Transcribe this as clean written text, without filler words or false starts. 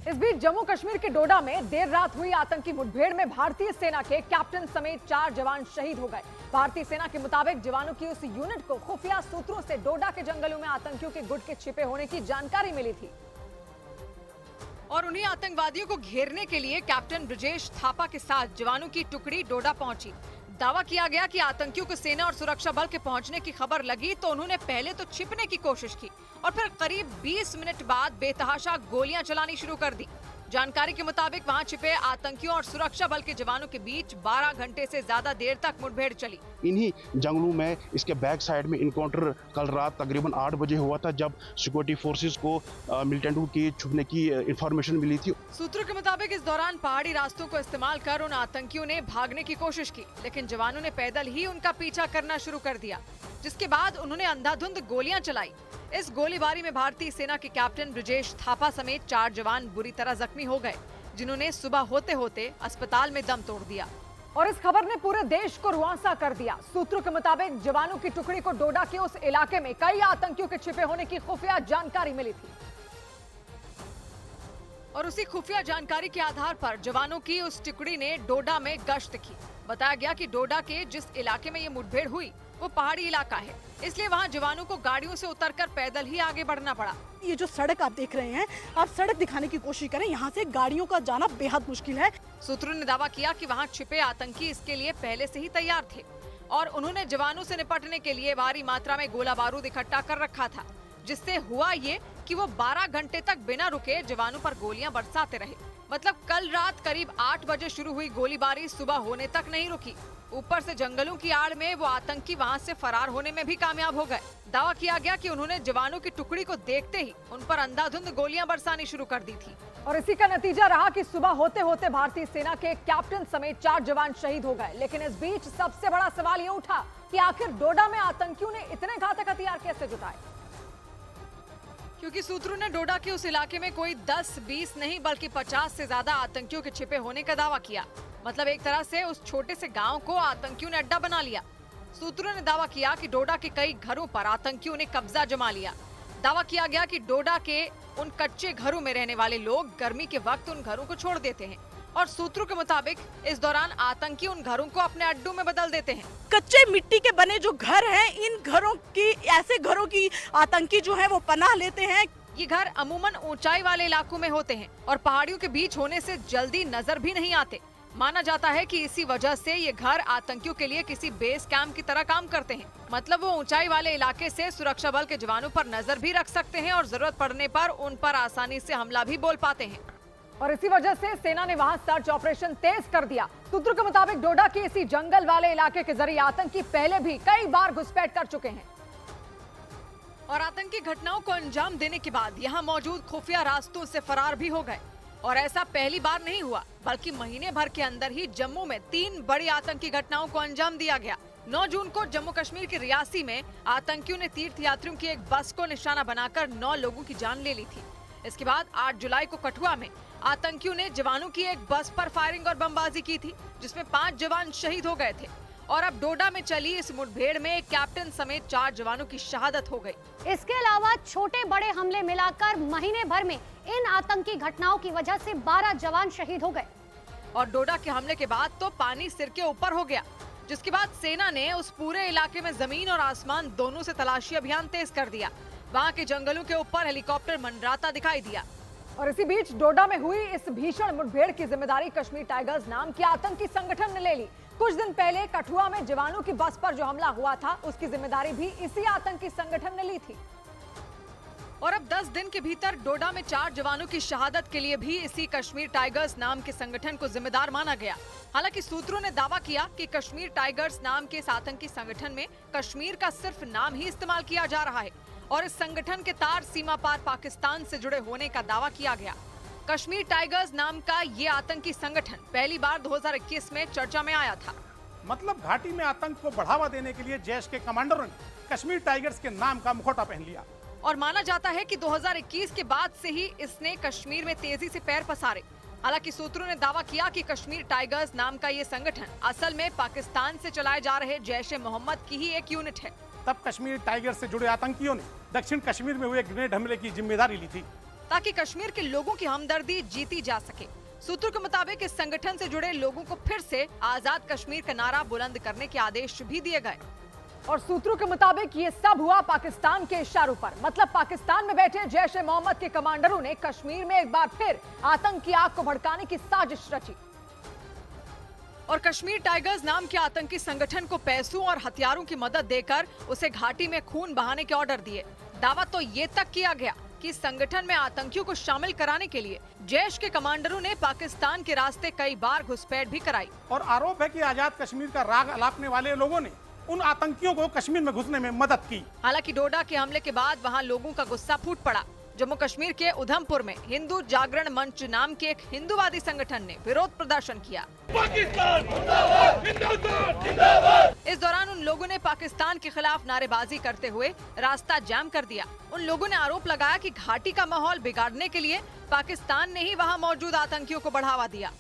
इस बीच जम्मू कश्मीर के डोडा में देर रात हुई आतंकी मुठभेड़ में भारतीय सेना के कैप्टन समेत 4 जवान शहीद हो गए। भारतीय सेना के मुताबिक जवानों की उस यूनिट को खुफिया सूत्रों से डोडा के जंगलों में आतंकियों के गुट के छिपे होने की जानकारी मिली थी और उन्हीं आतंकवादियों को घेरने के लिए कैप्टन ब्रजेश थापा के साथ जवानों की टुकड़ी डोडा पहुंची। दावा किया गया कि आतंकियों को सेना और सुरक्षा बल के पहुंचने की खबर लगी तो उन्होंने पहले तो छिपने की कोशिश की और फिर करीब 20 मिनट बाद बेतहाशा गोलियां चलानी शुरू कर दी। जानकारी के मुताबिक वहां छिपे आतंकियों और सुरक्षा बल के जवानों के बीच 12 घंटे से ज्यादा देर तक मुठभेड़ चली। इन्हीं जंगलों में इसके बैक साइड में इनकाउंटर कल रात तकरीबन 8 बजे हुआ था, जब सिक्योरिटी फोर्सेस को मिलिटेंटों की छुपने की इंफॉर्मेशन मिली थी। सूत्रों के मुताबिक इस दौरान पहाड़ी रास्तों को इस्तेमाल कर उन आतंकियों ने भागने की कोशिश की, लेकिन जवानों ने पैदल ही उनका पीछा करना शुरू कर दिया, जिसके बाद उन्होंने अंधाधुंध गोलियां चलाई। इस गोलीबारी में भारतीय सेना के कैप्टन ब्रजेश थापा समेत 4 जवान बुरी तरह जख्मी हो गए, जिन्होंने सुबह होते होते अस्पताल में दम तोड़ दिया और इस खबर ने पूरे देश को रुआंसा कर दिया। सूत्रों के मुताबिक जवानों की टुकड़ी को डोडा के उस इलाके में कई आतंकियों के छिपे होने की खुफिया जानकारी मिली थी और उसी खुफिया जानकारी के आधार पर जवानों की उस टुकड़ी ने डोडा में गश्त की। बताया गया कि डोडा के जिस इलाके में ये मुठभेड़ हुई वो पहाड़ी इलाका है, इसलिए वहां जवानों को गाड़ियों से उतरकर पैदल ही आगे बढ़ना पड़ा। ये जो सड़क आप देख रहे हैं, आप सड़क दिखाने की कोशिश करें, यहाँ से गाड़ियों का जाना बेहद मुश्किल है। सूत्रों ने दावा किया कि वहां छिपे आतंकी इसके लिए पहले से ही तैयार थे और उन्होंने जवानों से निपटने के लिए भारी मात्रा में गोला बारूद इकट्ठा कर रखा था, जिससे हुआ ये कि वो 12 घंटे तक बिना रुके जवानों पर गोलियां बरसाते रहे। मतलब कल रात करीब 8 बजे शुरू हुई गोलीबारी सुबह होने तक नहीं रुकी। ऊपर से जंगलों की आड़ में वो आतंकी वहां से फरार होने में भी कामयाब हो गए। दावा किया गया कि उन्होंने जवानों की टुकड़ी को देखते ही उन पर अंधाधुंध गोलियां बरसानी शुरू कर दी थी और इसी का नतीजा रहा कि सुबह होते होते भारतीय सेना के कैप्टन समेत 4 जवान शहीद हो गए। लेकिन इस बीच सबसे बड़ा सवाल ये उठा कि आखिर डोडा में आतंकियों ने इतने घातक हथियार कैसे जुटाए, क्योंकि सूत्रों ने डोडा के उस इलाके में कोई 10-20 नहीं बल्कि 50 से ज्यादा आतंकियों के छिपे होने का दावा किया। मतलब एक तरह से उस छोटे से गांव को आतंकियों ने अड्डा बना लिया। सूत्रों ने दावा किया कि डोडा के कई घरों पर आतंकियों ने कब्जा जमा लिया। दावा किया गया कि डोडा के उन कच्चे घरों में रहने वाले लोग गर्मी के वक्त उन घरों को छोड़ देते हैं और सूत्रों के मुताबिक इस दौरान आतंकी उन घरों को अपने अड्डों में बदल देते हैं। कच्चे मिट्टी के बने जो घर हैं, इन घरों की, ऐसे घरों की आतंकी जो है वो पनाह लेते हैं। ये घर अमूमन ऊंचाई वाले इलाकों में होते हैं और पहाड़ियों के बीच होने से जल्दी नजर भी नहीं आते। माना जाता है कि इसी वजह से ये घर आतंकियों के लिए किसी बेस कैंप की तरह काम करते हैं। मतलब वो ऊंचाई वाले इलाके से सुरक्षा बल के जवानों पर नजर भी रख सकते हैं और जरूरत पड़ने पर उन पर आसानी से हमला भी बोल पाते हैं और इसी वजह से सेना ने वहां सर्च ऑपरेशन तेज कर दिया। सूत्रों के मुताबिक डोडा के इसी जंगल वाले इलाके के जरिए आतंकी पहले भी कई बार घुसपैठ कर चुके हैं और आतंकी घटनाओं को अंजाम देने के बाद यहां मौजूद खुफिया रास्तों से फरार भी हो गए। और ऐसा पहली बार नहीं हुआ, बल्कि महीने भर के अंदर ही जम्मू में 3 बड़ी आतंकी घटनाओं को अंजाम दिया गया। 9 जून को जम्मू कश्मीर के रियासी में आतंकियों ने तीर्थयात्रियों की एक बस को निशाना बनाकर 9 लोगों की जान ले ली थी। इसके बाद 8 जुलाई को कठुआ में आतंकियों ने जवानों की एक बस पर फायरिंग और बमबाजी की थी, जिसमें 5 जवान शहीद हो गए थे। और अब डोडा में चली इस मुठभेड़ में कैप्टन समेत 4 जवानों की शहादत हो गई। इसके अलावा छोटे बड़े हमले मिलाकर महीने भर में इन आतंकी घटनाओं की वजह से 12 जवान शहीद हो गए और डोडा के हमले के बाद तो पानी सिर के ऊपर हो गया, जिसके बाद सेना ने उस पूरे इलाके में जमीन और आसमान दोनों से तलाशी अभियान तेज कर दिया। वहाँ के जंगलों के ऊपर हेलीकॉप्टर मंडराता दिखाई दिया और इसी बीच डोडा में हुई इस भीषण मुठभेड़ की जिम्मेदारी कश्मीर टाइगर्स नाम के आतंकी संगठन ने ले ली। कुछ दिन पहले कठुआ में जवानों की बस पर जो हमला हुआ था, उसकी जिम्मेदारी भी इसी आतंकी संगठन ने ली थी और अब 10 दिन के भीतर डोडा में 4 जवानों की शहादत के लिए भी इसी कश्मीर टाइगर्स नाम के संगठन को जिम्मेदार माना गया। हालांकि सूत्रों ने दावा किया कि कश्मीर टाइगर्स नाम के इस आतंकी संगठन में कश्मीर का सिर्फ नाम ही इस्तेमाल किया जा रहा है और इस संगठन के तार सीमा पार पाकिस्तान से जुड़े होने का दावा किया गया। कश्मीर टाइगर्स नाम का ये आतंकी संगठन पहली बार 2021 में चर्चा में आया था। मतलब घाटी में आतंक को बढ़ावा देने के लिए जैश के कमांडरों ने कश्मीर टाइगर्स के नाम का मुखौटा पहन लिया और माना जाता है कि 2021 के बाद से ही इसने कश्मीर में तेजी से पैर पसारे। हालांकि सूत्रों ने दावा किया कि कश्मीर टाइगर्स नाम का ये संगठन असल में पाकिस्तान से चलाए जा रहे जैश-ए-मोहम्मद की ही एक यूनिट है। तब कश्मीर टाइगर्स से जुड़े आतंकियों ने दक्षिण कश्मीर में हुए ग्रेनेड हमले की जिम्मेदारी ली थी। ताकि कश्मीर के लोगों की हमदर्दी जीती जा सके। सूत्रों के मुताबिक इस संगठन से जुड़े लोगों को फिर से आजाद कश्मीर का नारा बुलंद करने के आदेश भी दिए गए। और सूत्रों के मुताबिक ये सब हुआ पाकिस्तान के इशारों पर। मतलब पाकिस्तान में बैठे जैश ए मोहम्मद के कमांडरों ने कश्मीर में एक बार फिर आतंक की आग को भड़काने की साजिश रची और कश्मीर टाइगर्स नाम के आतंकी संगठन को पैसों और हथियारों की मदद देकर उसे घाटी में खून बहाने के ऑर्डर दिए। दावा तो ये तक किया गया कि संगठन में आतंकियों को शामिल कराने के लिए जैश के कमांडरों ने पाकिस्तान के रास्ते कई बार घुसपैठ भी कराई। और आरोप है कि आजाद कश्मीर का राग अलापने वाले लोगों ने उन आतंकियों को कश्मीर में घुसने में मदद की। हालांकि डोडा के हमले के बाद वहां लोगों का गुस्सा फूट पड़ा। जम्मू कश्मीर के उधमपुर में हिंदू जागरण मंच नाम के एक हिंदूवादी संगठन ने विरोध प्रदर्शन किया। पाकिस्तान जिंदाबाद, हिंदुस्तान जिंदाबाद। इस दौरान उन लोगों ने पाकिस्तान के खिलाफ नारेबाजी करते हुए रास्ता जाम कर दिया। उन लोगों ने आरोप लगाया कि घाटी का माहौल बिगाड़ने के लिए पाकिस्तान ने ही वहां मौजूद आतंकियों को बढ़ावा दिया।